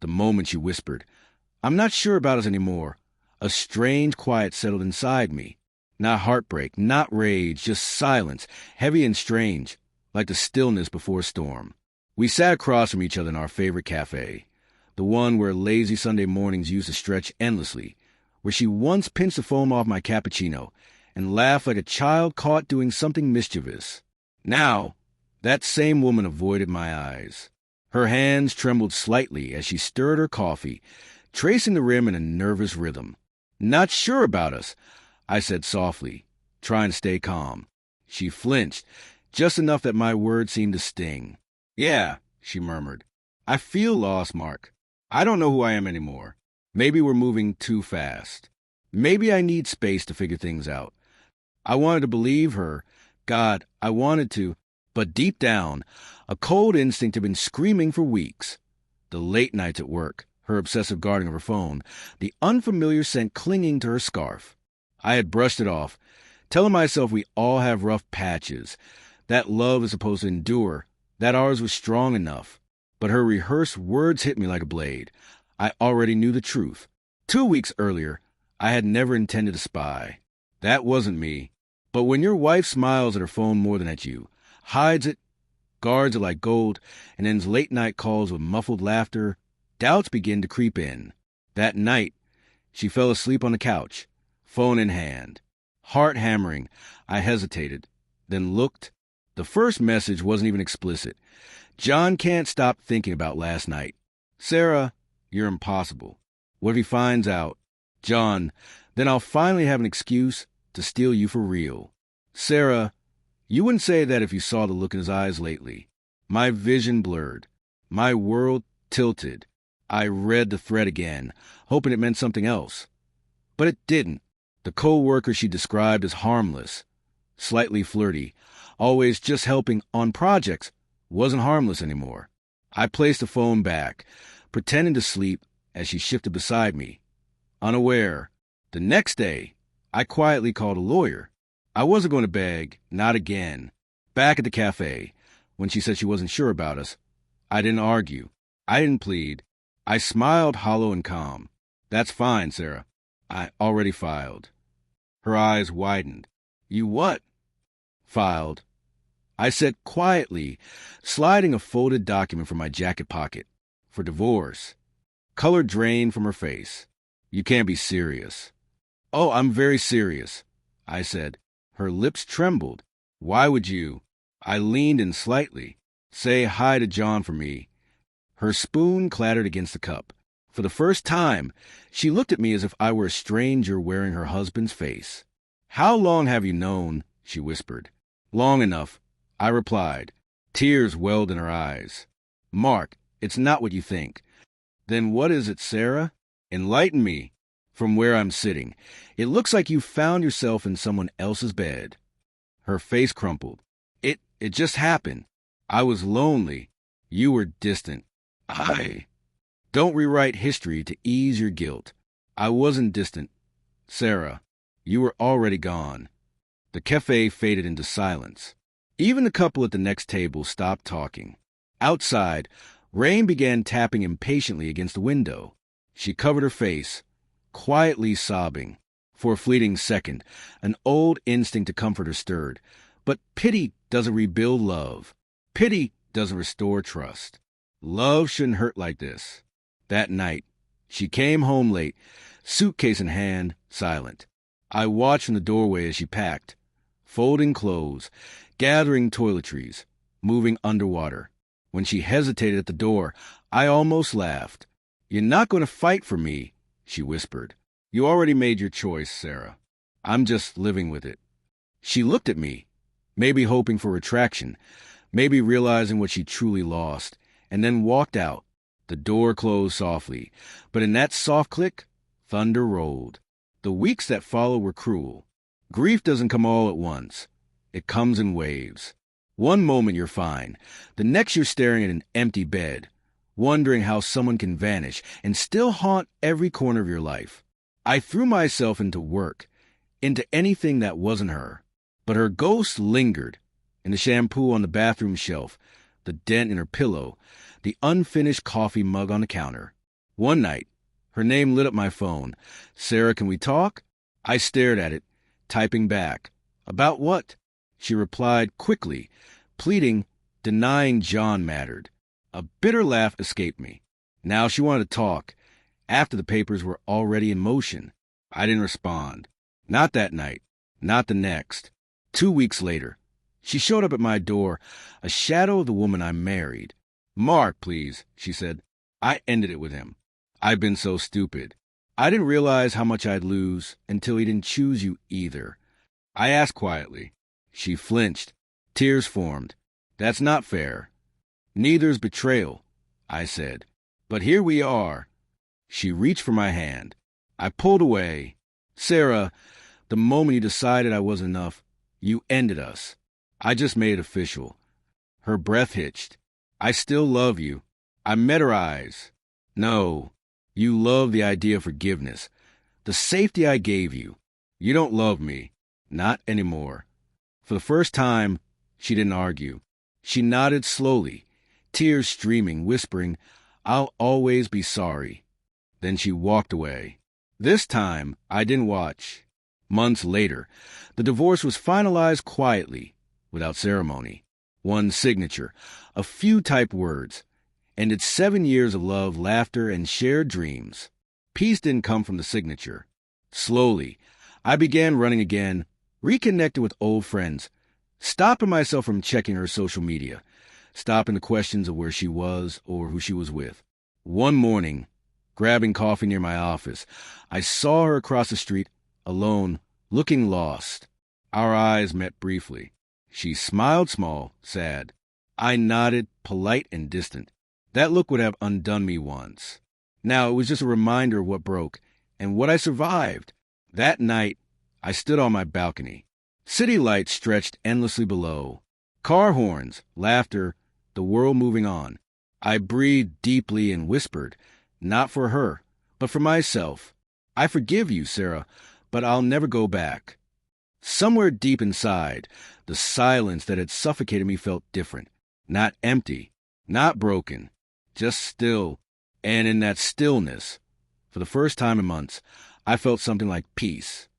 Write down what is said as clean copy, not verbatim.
The moment she whispered, "I'm not sure about us anymore," a strange quiet settled inside me. Not heartbreak, not rage, just silence, heavy and strange, like the stillness before a storm. We sat across from each other in our favorite cafe, the one where lazy Sunday mornings used to stretch endlessly, where she once pinched the foam off my cappuccino and laughed like a child caught doing something mischievous. Now, that same woman avoided my eyes. Her hands trembled slightly as she stirred her coffee, tracing the rim in a nervous rhythm. "Not sure about us," I said softly, trying to stay calm. She flinched, just enough that my words seemed to sting. "Yeah," she murmured. "I feel lost, Mark. I don't know who I am anymore. Maybe we're moving too fast. Maybe I need space to figure things out." I wanted to believe her. God, I wanted to. But deep down, a cold instinct had been screaming for weeks. The late nights at work, her obsessive guarding of her phone, the unfamiliar scent clinging to her scarf. I had brushed it off, telling myself we all have rough patches, that love is supposed to endure, that ours was strong enough. But her rehearsed words hit me like a blade. I already knew the truth. 2 weeks earlier, I had never intended to spy. That wasn't me. But when your wife smiles at her phone more than at you, hides it, guards it like gold, and ends late-night calls with muffled laughter, doubts begin to creep in. That night, she fell asleep on the couch, phone in hand. Heart hammering, I hesitated, then looked. The first message wasn't even explicit. "John can't stop thinking about last night. Sarah, you're impossible. What if he finds out? John, then I'll finally have an excuse to steal you for real. Sarah, you wouldn't say that if you saw the look in his eyes lately." My vision blurred. My world tilted. I read the thread again, hoping it meant something else. But it didn't. The co-worker she described as harmless, slightly flirty, always just helping on projects, wasn't harmless anymore. I placed the phone back, pretending to sleep as she shifted beside me. Unaware. The next day, I quietly called a lawyer. I wasn't going to beg, not again. Back at the cafe, when she said she wasn't sure about us, I didn't argue. I didn't plead. I smiled hollow and calm. "That's fine, Sarah. I already filed." Her eyes widened. "You what?" "Filed." I said quietly, sliding a folded document from my jacket pocket. "For divorce." Color drained from her face. "You can't be serious." "Oh, I'm very serious," I said. Her lips trembled. "Why would you?" I leaned in slightly. "Say hi to John for me." Her spoon clattered against the cup. For the first time, she looked at me as if I were a stranger wearing her husband's face. "How long have you known?" she whispered. "Long enough," I replied. Tears welled in her eyes. "Mark, it's not what you think." "Then what is it, Sarah? Enlighten me." "From where I'm sitting, it looks like you found yourself in someone else's bed." Her face crumpled. It just happened. I was lonely. You were distant. Don't rewrite history to ease your guilt. I wasn't distant. Sarah, you were already gone." The cafe faded into silence. Even the couple at the next table stopped talking. Outside, rain began tapping impatiently against the window. She covered her face, quietly sobbing. For a fleeting second, an old instinct to comfort her stirred. But pity doesn't rebuild love. Pity doesn't restore trust. Love shouldn't hurt like this. That night, she came home late, suitcase in hand, silent. I watched from the doorway as she packed, folding clothes, gathering toiletries, moving underwater. When she hesitated at the door, I almost laughed. "You're not going to fight for me," she whispered. "You already made your choice, Sarah. I'm just living with it." She looked at me, maybe hoping for retraction, maybe realizing what she truly lost, and then walked out. The door closed softly, but in that soft click, thunder rolled. The weeks that followed were cruel. Grief doesn't come all at once. It comes in waves. One moment you're fine. The next you're staring at an empty bed, wondering how someone can vanish and still haunt every corner of your life. I threw myself into work, into anything that wasn't her. But her ghost lingered, in the shampoo on the bathroom shelf, the dent in her pillow, the unfinished coffee mug on the counter. One night, her name lit up my phone. Sarah, can we talk? I stared at it, typing back. About what? She replied quickly, pleading, denying John mattered. A bitter laugh escaped me. Now she wanted to talk, after the papers were already in motion. I didn't respond. Not that night. Not the next. 2 weeks later, she showed up at my door, a shadow of the woman I married. Mark, please, she said. I ended it with him. I've been so stupid. I didn't realize how much I'd lose until he didn't choose you either. I asked quietly. She flinched. Tears formed. That's not fair. Neither's betrayal, I said. But here we are. She reached for my hand. I pulled away. Sarah, the moment you decided I was enough, you ended us. I just made it official. Her breath hitched. I still love you. I met her eyes. No, you love the idea of forgiveness. The safety I gave you. You don't love me. Not anymore. For the first time, she didn't argue. She nodded slowly, tears streaming, whispering, I'll always be sorry. Then she walked away. This time, I didn't watch. Months later, the divorce was finalized quietly, without ceremony. One signature, a few typed words, ended 7 years of love, laughter, and shared dreams. Peace didn't come from the signature. Slowly, I began running again, reconnected with old friends, stopping myself from checking her social media, stopping the questions of where she was or who she was with. One morning, grabbing coffee near my office, I saw her across the street, alone, looking lost. Our eyes met briefly. She smiled small, sad. I nodded, polite and distant. That look would have undone me once. Now it was just a reminder of what broke and what I survived. That night, I stood on my balcony. City lights stretched endlessly below. Car horns, laughter, the world moving on. I breathed deeply and whispered, not for her, but for myself. I forgive you, Sarah, but I'll never go back. Somewhere deep inside, the silence that had suffocated me felt different. Not empty, not broken, just still. And in that stillness, for the first time in months, I felt something like peace.